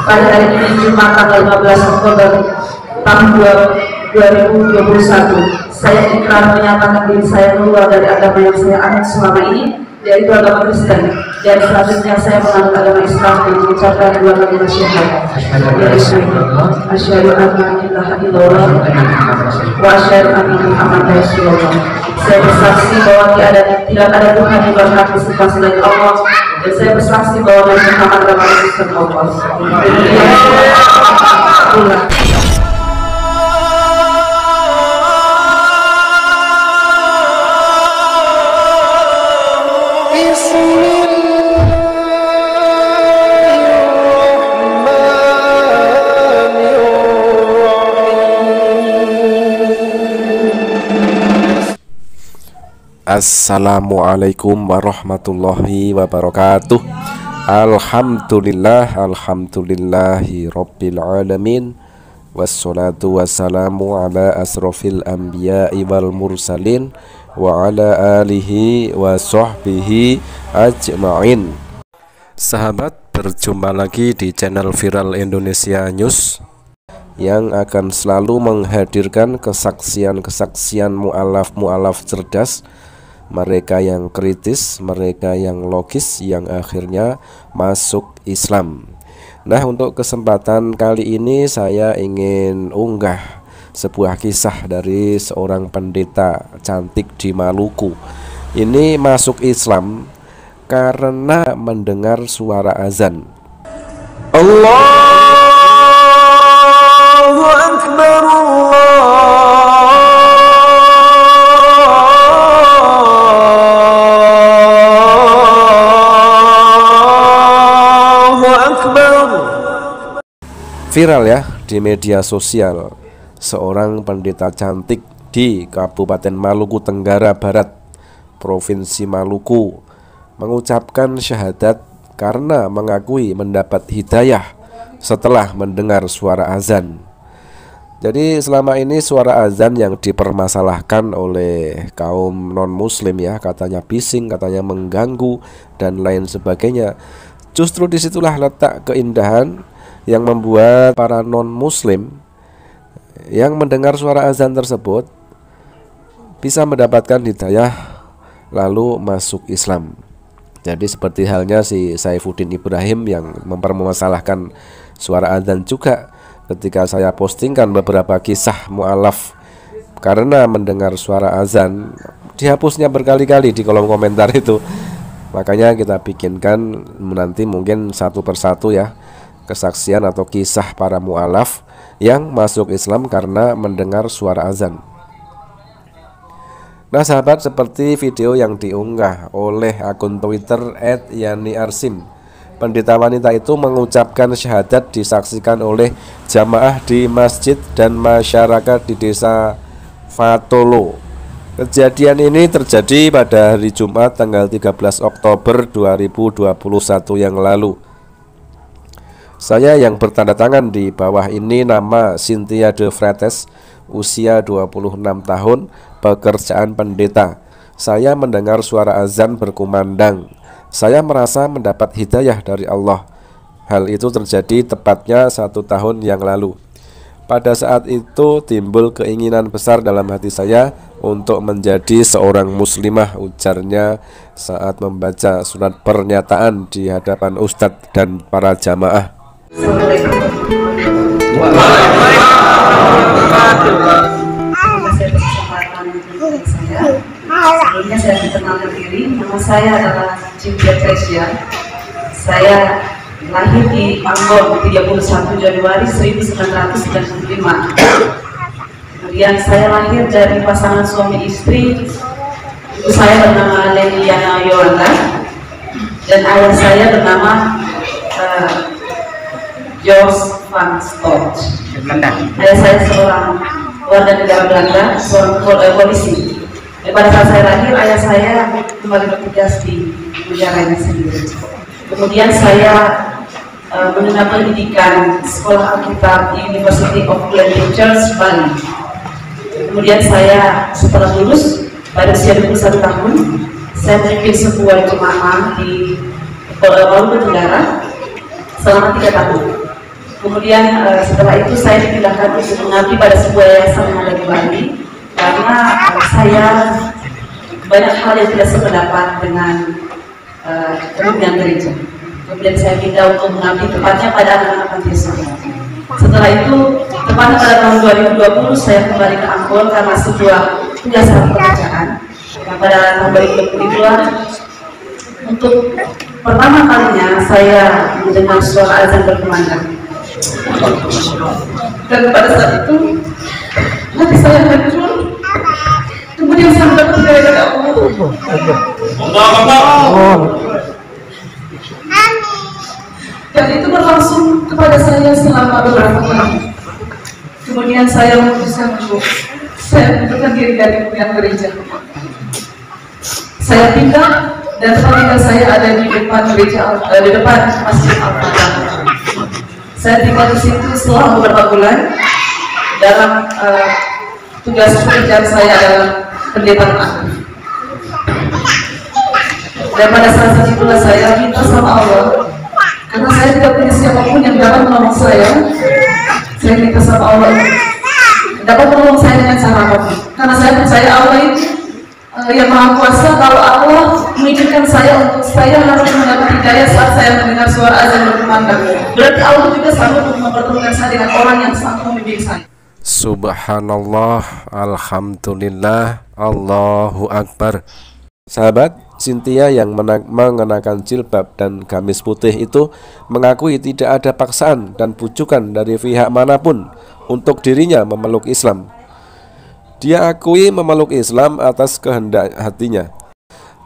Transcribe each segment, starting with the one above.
pada hari ini Jumat tanggal 15 Oktober tahun 2021. Saya ikrar menyatakan diri saya keluar dari agama yang saya anut selama ini, yaitu agama Kristen, dan selanjutnya saya menganut agama Islam dan mengucapkan dua kalimat syahadat, yaitu asyhadu an la ilaha illallah wa asyhadu anna Muhammadar Rasulullah. Saya bersaksi bahwa tidak ada Tuhan yang berhak disembah selain Allah, dan saya bersaksi bahwa Nabi Muhammad adalah utusan Allah. Assalamualaikum warahmatullahi wabarakatuh. Alhamdulillahi rabbil alamin. Wassalatu wassalamu ala asrofil anbiya'i wal mursalin wa ala alihi wa sahbihi ajma'in. Sahabat, berjumpa lagi di channel Viral Indonesia News yang akan selalu menghadirkan kesaksian-kesaksian mu'alaf cerdas, mereka yang kritis, mereka yang logis, yang akhirnya masuk Islam. Nah, untuk kesempatan kali ini saya ingin unggah sebuah kisah dari seorang pendeta cantik di Maluku. Ini masuk Islam karena mendengar suara azan. Allahu Akbar, viral ya di media sosial. Seorang pendeta cantik di Kabupaten Maluku Tenggara Barat, Provinsi Maluku, mengucapkan syahadat karena mengakui mendapat hidayah setelah mendengar suara azan. Jadi selama ini suara azan yang dipermasalahkan oleh kaum non-muslim ya, katanya bising, katanya mengganggu dan lain sebagainya. Justru disitulah letak keindahan yang membuat para non-muslim yang mendengar suara azan tersebut bisa mendapatkan hidayah lalu masuk Islam. Jadi seperti halnya si Saifuddin Ibrahim yang mempermasalahkan suara azan juga, ketika saya postingkan beberapa kisah mu'alaf karena mendengar suara azan, dihapusnya berkali-kali di kolom komentar itu. Makanya kita bikinkan nanti mungkin satu persatu ya, kesaksian atau kisah para mu'alaf yang masuk Islam karena mendengar suara azan. Nah sahabat, seperti video yang diunggah oleh akun Twitter @yani_arsim, pendeta wanita itu mengucapkan syahadat disaksikan oleh jamaah di masjid dan masyarakat di desa Fatolo. Kejadian ini terjadi pada hari Jumat tanggal 13 Oktober 2021 yang lalu. Saya yang bertanda tangan di bawah ini nama Cynthia de Fretes, usia 26 tahun, pekerjaan pendeta. Saya mendengar suara azan berkumandang. Saya merasa mendapat hidayah dari Allah. Hal itu terjadi tepatnya 1 tahun yang lalu. Pada saat itu timbul keinginan besar dalam hati saya untuk menjadi seorang muslimah, ujarnya saat membaca surat pernyataan di hadapan ustadz dan para jamaah. Sebelumnya saya perkenalkan diri, nama saya adalah Cynthia Tresia. Saya lahir di Ambon 31 Januari 1995. Kemudian saya lahir dari pasangan suami istri. Ibu saya bernama Leliana Yolanda dan ayah saya bernama Jos van Stott. Ayah saya seorang warga negara Belanda, seorang polisi. Pada saat saya lahir, ayah saya kembali bertugas di negaranya sendiri. Kemudian saya mengenyam pendidikan sekolah Alkitab di University of Glendale Church, Bali. Kemudian saya setelah lulus pada usia 21 tahun, saya memimpin sebuah jemaah di Maluku Tenggara selama 3 tahun. Kemudian setelah itu saya dipindahkan untuk mengabdi pada sebuah yayasan yang ada di Bali, karena saya banyak hal yang tidak sependapat dengan kepemimpinan gereja. Kemudian saya pindah untuk mengabdi tepatnya pada anak-anak panti asuhan. Setelah itu, tepatnya pada tahun 2020 saya kembali ke Ambon karena sebuah tugasan pekerjaan. Nah, pada tahun 2022, untuk pertama kalinya saya mendengar suara azan berkumandang. Dan pada saat itu hati saya hancur. Kemudian saya mendapat hidayah dari Allah. Dan itu berlangsung kepada saya selama beberapa bulan. Kemudian saya memutuskan untuk saya mundurkan diri dari pimpinan gereja. Saya pindah dan tempat saya ada di depan gereja, di depan Masjid Al-Fatah. Saya tinggal di situ selama beberapa bulan. Dalam tugas pekerjaan saya adalah pendeta aktif. Dan pada saat itulah saya minta sama Allah, karena saya tidak punya siapapun yang dapat menolong saya minta sama Allah dapat menolong saya dengan cara apapun. Karena saya percaya Allah itu yang Maha Kuasa. Kalau Allah mengizinkan saya untuk saya harus mendapat hidayah saat saya mendengar suara azan berkumandang, berarti Allah juga sanggup untuk mempertemukan saya dengan orang yang sanggup membimbing saya. Subhanallah, alhamdulillah, Allahu Akbar. Sahabat, Cynthia yang mengenakan jilbab dan gamis putih itu mengakui tidak ada paksaan dan bujukan dari pihak manapun untuk dirinya memeluk Islam. Dia akui memeluk Islam atas kehendak hatinya.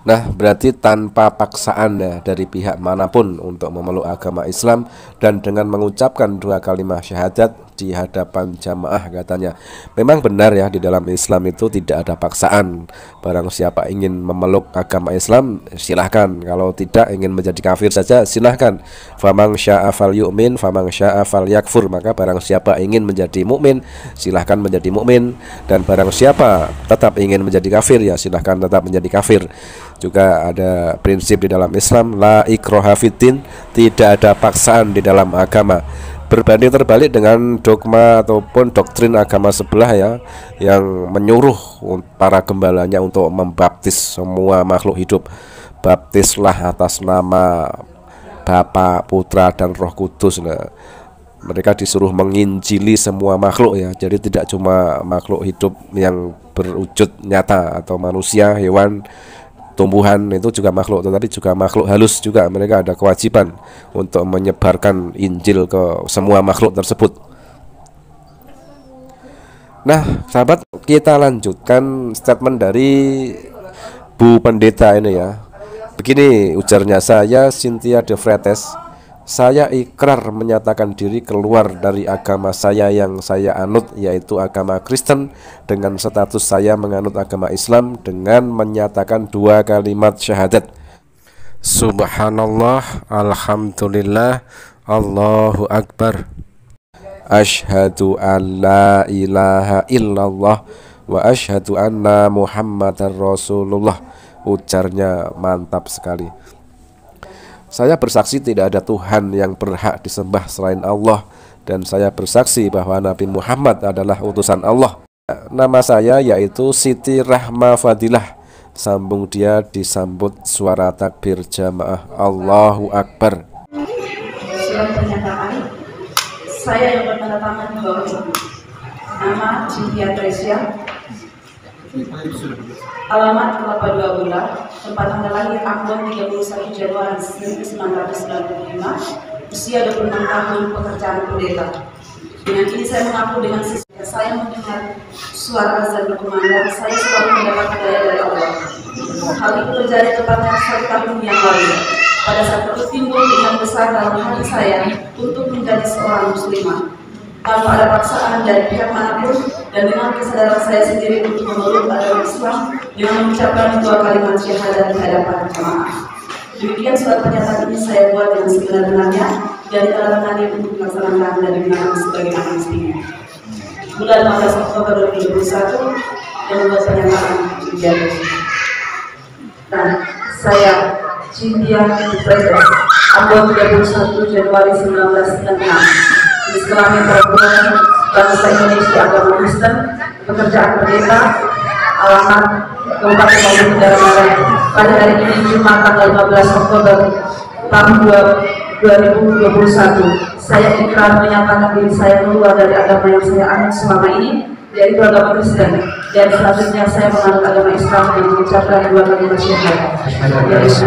Nah, berarti tanpa paksaan ya dari pihak manapun untuk memeluk agama Islam dan dengan mengucapkan 2 kalimat syahadat di hadapan jamaah katanya. Memang benar ya, di dalam Islam itu tidak ada paksaan. Barang siapa ingin memeluk agama Islam silahkan, kalau tidak ingin menjadi kafir saja silahkan. Famang sya'a fal yu'min, famang sya'a fal yakfur. Maka barang siapa ingin menjadi mukmin silahkan menjadi mukmin, dan barang siapa tetap ingin menjadi kafir ya silahkan tetap menjadi kafir. Juga ada prinsip di dalam Islam, la ikraha fiddin, tidak ada paksaan di dalam agama. Berbanding terbalik dengan dogma ataupun doktrin agama sebelah ya, yang menyuruh para gembalanya untuk membaptis semua makhluk hidup. Baptislah atas nama Bapa, Putra, dan Roh Kudus. Nah, mereka disuruh menginjili semua makhluk ya. Jadi tidak cuma makhluk hidup yang berwujud nyata atau manusia, hewan, tumbuhan, itu juga makhluk, tetapi juga makhluk halus juga. Mereka ada kewajiban untuk menyebarkan Injil ke semua makhluk tersebut. Nah, sahabat, kita lanjutkan statement dari Bu Pendeta ini ya. Begini ujarnya, saya Cynthia de Vretes, saya ikrar menyatakan diri keluar dari agama saya yang saya anut, yaitu agama Kristen, dengan status saya menganut agama Islam dengan menyatakan 2 kalimat syahadat. Subhanallah, alhamdulillah, Allahu Akbar. Asyhadu an la ilaha illallah wa asyhadu anna Muhammadar Rasulullah. Ujarnya mantap sekali. Saya bersaksi tidak ada Tuhan yang berhak disembah selain Allah, dan saya bersaksi bahwa Nabi Muhammad adalah utusan Allah. Nama saya yaitu Siti Rahma Fadilah. Sambung dia disambut suara takbir jamaah, Allahu Akbar. Surat pernyataan, saya yang bertanda di bawah ini. Nama Cynthia Tresia, alamat Kelapa Dua Gula, tempat tanggal lahir Ambon 31 Januari 1995, usia 26 tahun, pekerjaan pendeta. Dengan ini saya mengaku dengan sesungguhnya saya mendengar suara azan berkumandang, saya selalu mendapat hidayah dari Allah. Hal itu terjadi tepatnya 1 tahun yang lalu. Pada saat itu timbul yang besar dalam hati saya untuk menjadi seorang muslimah, tanpa ada paksaan dari pihak manapun, dan dengan kesadaran saya sendiri untuk memeluk agama Islam dengan mengucapkan 2 kalimat syahadat di hadapan jemaah. Demikian surat pernyataan ini saya buat dengan sebenar-benarnya dan ditandatangani untuk melaksanakan dan digunakan sebagai anak mestinya. Bulan 15 Oktober 2021 yang membuat pernyataan Cynthia. Nah, saya Cynthia Treses, Ambon 31 Januari 1996. kelamin perempuan, bangsa Indonesia, agama Kristen, pekerjaan pendeta, alamat Kabupaten Maluku Tenggara Barat. Pada hari ini Jumat tanggal 15 Oktober tahun 2021, saya ikrar menyatakan diri saya keluar dari agama yang saya anut selama ini, yaitu agama Kristen, dan selanjutnya saya menganut agama Islam dan mengucapkan dua kalimat syahadat, yaitu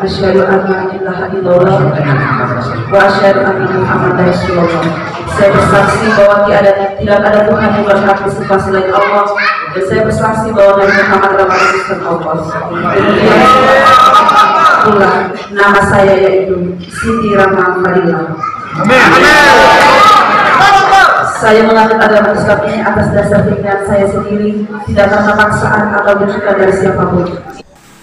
asyhadu an la ilaha illallah wa asyhadu anna Muhammadar Rasulullah. Saya bersaksi bahwa tidak ada Tuhan yang berhak disembah selain Allah, dan saya bersaksi bahwa Nabi Muhammad adalah utusan Allah. Pula nama saya yaitu Siti Rahma Fadilah. Saya menganut agama Islam ini atas dasar pikiran saya sendiri, tidak karena paksaan atau bijakan dari siapapun.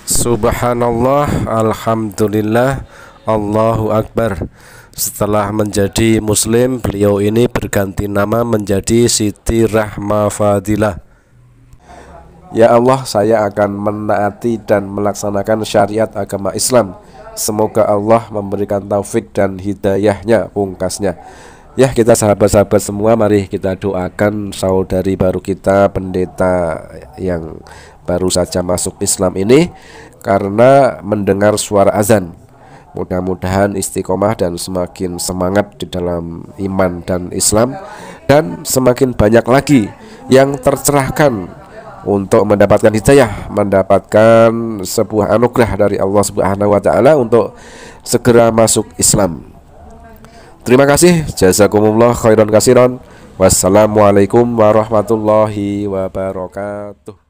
Subhanallah, alhamdulillah, Allahu Akbar. Setelah menjadi muslim, beliau ini berganti nama menjadi Siti Rahma Fadilah. Ya Allah, saya akan menaati dan melaksanakan syariat agama Islam. Semoga Allah memberikan taufik dan hidayahnya, pungkasnya. Ya, kita sahabat-sahabat semua, mari kita doakan saudari baru kita, pendeta yang baru saja masuk Islam ini, karena mendengar suara azan. Mudah-mudahan istiqomah dan semakin semangat di dalam iman dan Islam, dan semakin banyak lagi yang tercerahkan untuk mendapatkan hidayah, mendapatkan sebuah anugerah dari Allah Subhanahu wa taala untuk segera masuk Islam. Terima kasih, jazakumullah khairan katsiran. Wassalamualaikum warahmatullahi wabarakatuh.